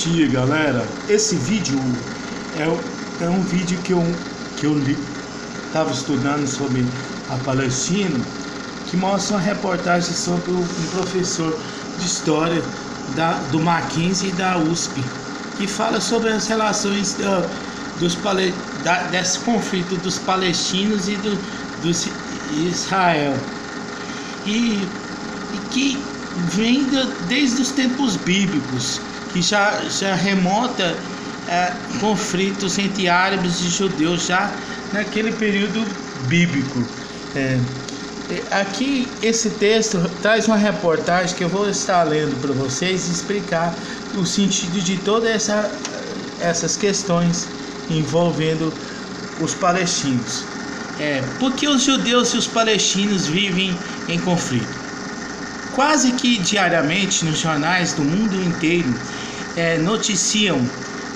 Dia, galera, esse vídeo é um vídeo que eu estava estudando sobre a Palestina, que mostra uma reportagem sobre um professor de história do Mackenzie e da USP, que fala sobre as relações desse conflito dos palestinos e dos Israel, e que vem desde os tempos bíblicos, que já remonta conflitos entre árabes e judeus já naquele período bíblico. Aqui esse texto traz uma reportagem que eu vou estar lendo para vocês e explicar o sentido de todas essas questões envolvendo os palestinos. Por que os judeus e os palestinos vivem em conflito? Quase que diariamente nos jornais do mundo inteiro noticiam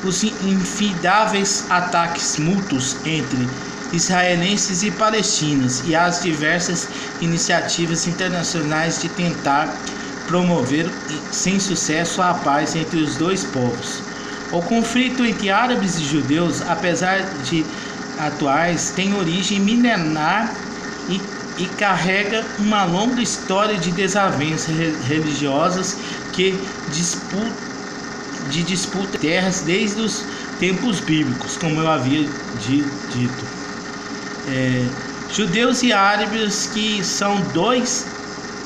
os infindáveis ataques mútuos entre israelenses e palestinos e as diversas iniciativas internacionais de tentar promover sem sucesso a paz entre os dois povos. O conflito entre árabes e judeus, apesar de atuais, tem origem milenar e carrega uma longa história de desavenças religiosas que disputa terras desde os tempos bíblicos, como eu havia dito. Judeus e árabes, que são dois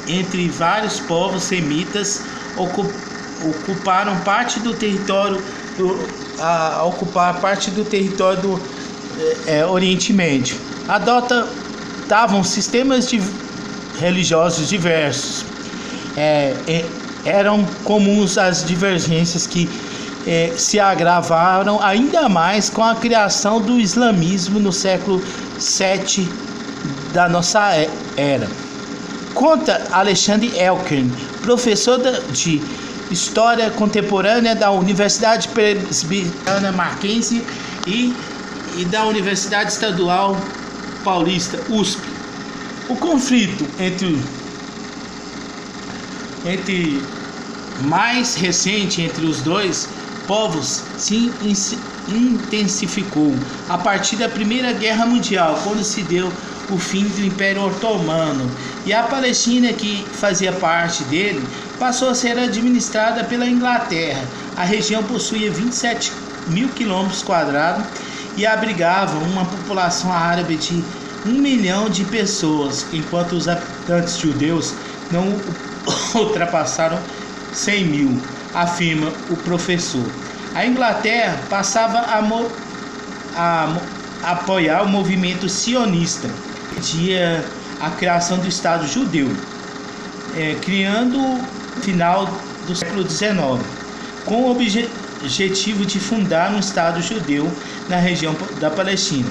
entre vários povos semitas, ocuparam parte do território do Oriente Médio. Adotavam sistemas religiosos diversos. Eram comuns as divergências que se agravaram ainda mais com a criação do islamismo no século VII da nossa era. Conta Alexandre Elkern, professor de História Contemporânea da Universidade Presbiteriana Mackenzie e da Universidade Estadual Paulista, USP. O conflito mais recente entre os dois povos se intensificou a partir da Primeira Guerra Mundial, quando se deu o fim do Império Otomano, e a Palestina, que fazia parte dele, passou a ser administrada pela Inglaterra. A região possuía 27 mil quilômetros quadrados e abrigava uma população árabe de 1 milhão de pessoas, enquanto os habitantes judeus não ultrapassaram 100 mil, afirma o professor. A Inglaterra passava a apoiar o movimento sionista, que pedia a criação do Estado judeu, criando no final do século XIX, com o objetivo de fundar um Estado judeu na região da Palestina.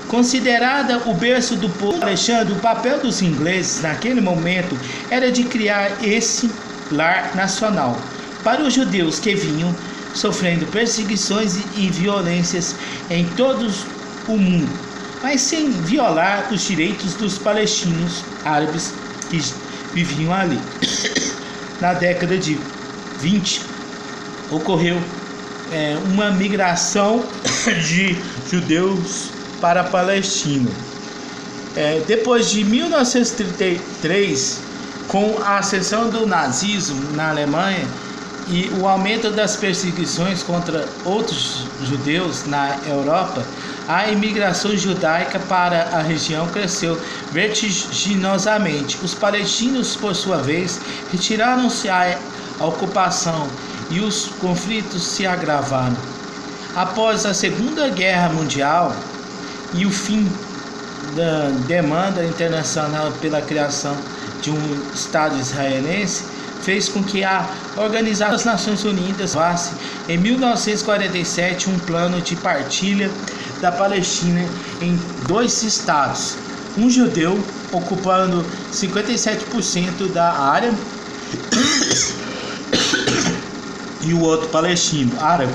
Considerada o berço do povo Alexandre, o papel dos ingleses naquele momento era de criar esse lar nacional para os judeus que vinham sofrendo perseguições e violências em todo o mundo, mas sem violar os direitos dos palestinos árabes que viviam ali. Na década de 20, ocorreu uma migração de judeus para a Palestina. Depois de 1933, com a ascensão do nazismo na Alemanha e o aumento das perseguições contra outros judeus na Europa, a imigração judaica para a região cresceu vertiginosamente. Os palestinos, por sua vez, retiraram-se à ocupação e os conflitos se agravaram. Após a Segunda Guerra Mundial e o fim da demanda internacional pela criação de um Estado israelense, fez com que a Organização das Nações Unidas aprovasse em 1947 um plano de partilha da Palestina em 2 estados, um judeu ocupando 57% da área e o outro palestino árabe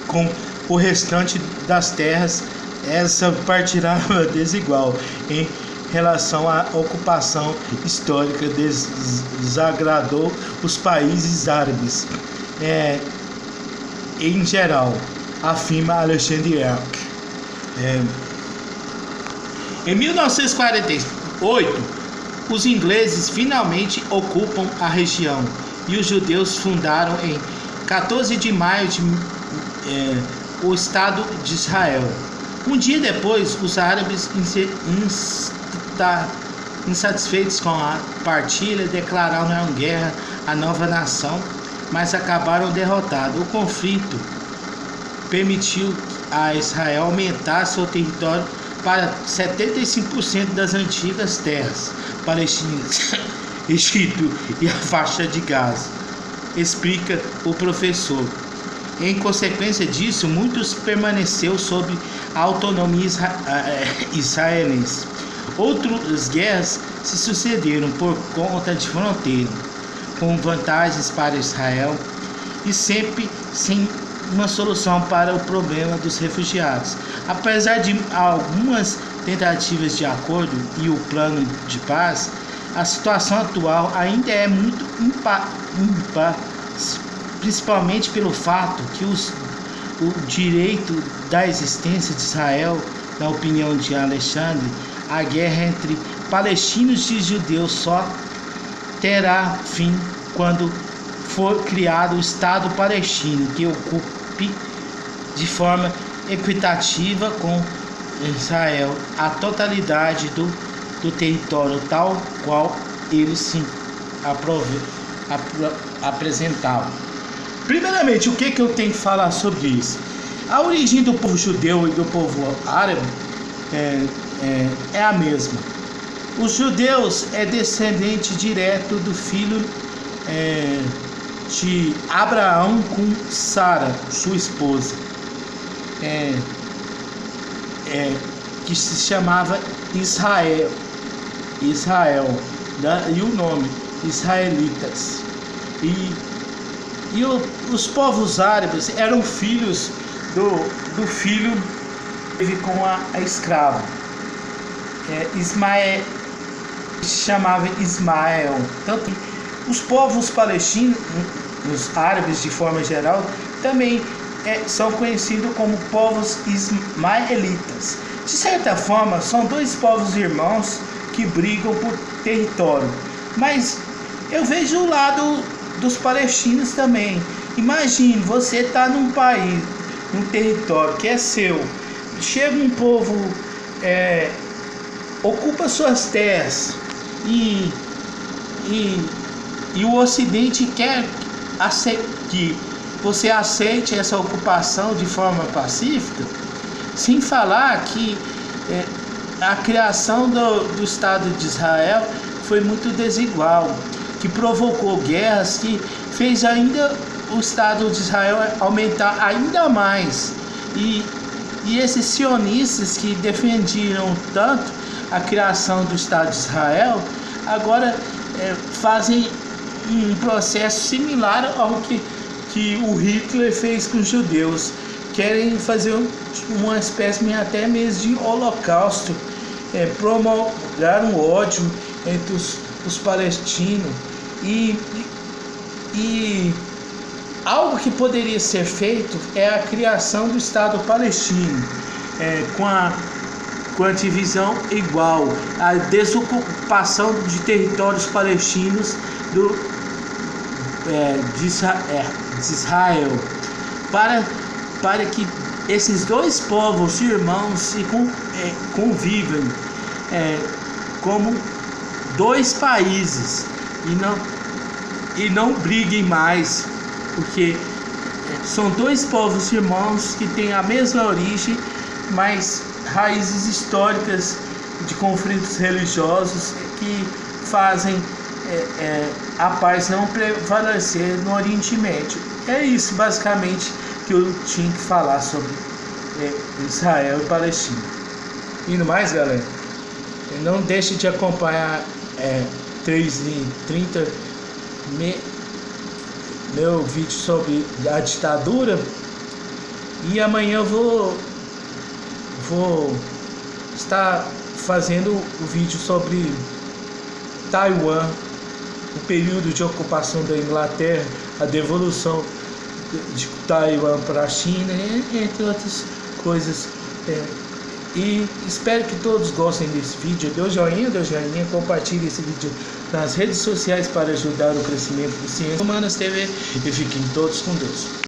com o restante das terras. Essa partilha desigual em relação à ocupação histórica desagradou os países árabes. em geral, afirma Alexandre Herc. Em 1948, os ingleses finalmente ocupam a região e os judeus fundaram em 14 de maio o Estado de Israel. Um dia depois, os árabes, insatisfeitos com a partilha, declararam guerra à nova nação, mas acabaram derrotados. O conflito permitiu a Israel aumentar seu território para 75% das antigas terras palestinas, Egito e a faixa de Gaza, explica o professor. Em consequência disso, muitos permaneceram sob a autonomia israelense. Outras guerras se sucederam por conta de fronteira, com vantagens para Israel e sempre sem uma solução para o problema dos refugiados. Apesar de algumas tentativas de acordo e o plano de paz, a situação atual ainda é muito impar, principalmente pelo fato que o direito da existência de Israel, na opinião de Alexandre, a guerra entre palestinos e judeus só terá fim quando for criado o Estado palestino, que ocupe de forma equitativa com Israel a totalidade do território tal qual ele se apresentava. Primeiramente, o que eu tenho que falar sobre isso? A origem do povo judeu e do povo árabe é a mesma. Os judeus é descendente direto do filho de Abraão com Sara, sua esposa, que se chamava Israel, e o nome israelitas. E os povos árabes eram filhos do filho que teve com a escrava. Ismael se chamava Ismael. Tanto os povos palestinos, os árabes de forma geral, também são conhecidos como povos ismaelitas. De certa forma, são dois povos irmãos que brigam por território. Mas eu vejo o lado dos palestinos também. Imagine, você está num país, num território que é seu. Chega um povo, ocupa suas terras e o Ocidente quer que você aceite essa ocupação de forma pacífica, sem falar que a criação do Estado de Israel foi muito desigual, que provocou guerras, que fez ainda o Estado de Israel aumentar ainda mais. E esses sionistas que defendiam tanto a criação do Estado de Israel, agora fazem um processo similar ao que o Hitler fez com os judeus. Querem fazer uma espécie até mesmo de holocausto, promulgar um ódio entre os palestinos. E algo que poderia ser feito é a criação do Estado palestino, com a divisão igual, a desocupação de territórios palestinos de Israel, para que esses dois povos irmãos convivam como dois países e não briguem mais, porque são dois povos irmãos que têm a mesma origem, mas raízes históricas de conflitos religiosos que fazem a paz não prevalecer no Oriente Médio. É isso basicamente que eu tinha que falar sobre Israel e Palestina. E no mais, galera, não deixe de acompanhar 3h30 meu vídeo sobre a ditadura, e amanhã eu vou estar fazendo o vídeo sobre Taiwan, o período de ocupação da Inglaterra, a devolução de Taiwan para a China, entre outras coisas. E espero que todos gostem desse vídeo. Dê joinha, compartilhe esse vídeo nas redes sociais para ajudar o crescimento do Ciências Humanas TV e fiquem todos com Deus.